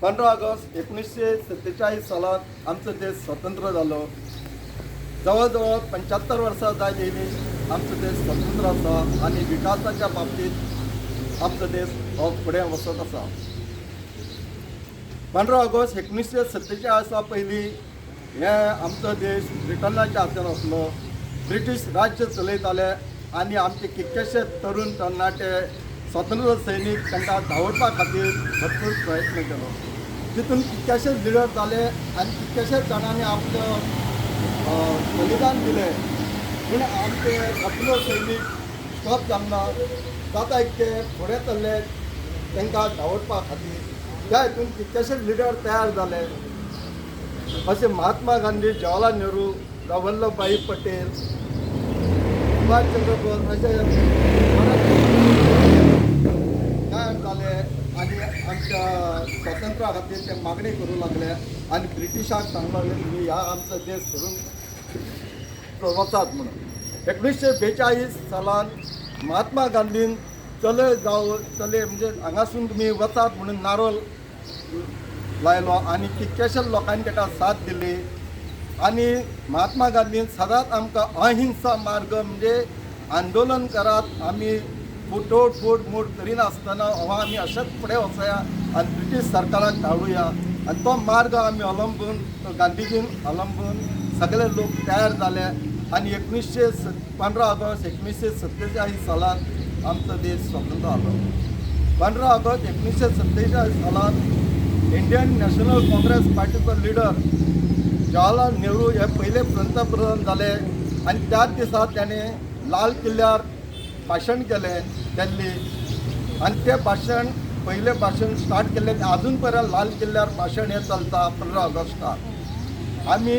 15 August 1947 सालात आमचो देश स्वतंत्र जालो. जवळजवळ 75 वर्सां जायली आमचो देश स्वतंत्र आसा आणि विकासाच्या बाबतीत आमचो देश हो फुडें वचत आसा. 15 ऑगस्ट 1947 पयलीं हे आमचो देश ब्रिटनाच्या हातान आसलो. ब्रिटीश राज्य चलयताले आणि आमचे कितकेशे तरुण तरणाटे स्वतंत्र सैनीक तांकां धांवडपा खातीर भरपूर प्रयत्न केलो. तितून कितकेशे लिडर जाले आनी कितकेशेच जाणांनी आपलं बलिदान दिलें. पूण आमचे आपलो सैनीक स्टॉप जावना. जाता इतके फुडें चल्ले तांकां धांवडपा खातीर. त्या हितून कितकेशे लिडर तयार जाले. अशे महात्मा गांधी, जवाहरलाल नेहरू, वल्लभभाई पटेल, सुभाषचंद्र बोस अशे तयार जाले आणि आमच्या स्वातंत्र्या खातीर ते मागणी करूं लागले आणि ब्रिटिशाक सांगूंक लागले तुम्ही ह्या आमचो देश सोडून वचात म्हणून. 1942 सालांत महात्मा गांधीन चले म्हणजे हांगासून तुमी वचात म्हणून नारोल लायलो आणि कितकेशे लोकांनी ताका साथ दिली. आणि महात्मा गांधीन सदांच आमकां अहिंसा मार्ग म्हणजे आंदोलन करात, आमी तोडफोड मोड करिनासतना आमी अशेंच फुडें वचया आनी ब्रिटीश सरकाराक धाडुया. आनी तो मार्ग आमी अवलंबून तो गांधीजीन अवलंबून सगळे लोक तयार जाले आणि 15 ऑगस्ट 1947 सालांत आमचो देश स्वतंत्र जालो. 15 ऑगस्ट 1947 सालांत इंडियन नॅशनल काँग्रेस पार्टीचो लिडर जवाहरलाल नेहरू हे पहिले पंतप्रधान जाले आणि त्याच दिसा त्याने लाल किल्ल्यार भाशण केलें दिल्ली. आणि ते भाशण पहिले भाशण स्टार्ट केले अजून पर्यंत लाल किल्ल्यार भाशण हे चलता. 15 ऑगस्टाक आमी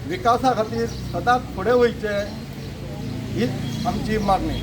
विकासा खातीर सदांच फुडें वयचे हीच आमची मागणी.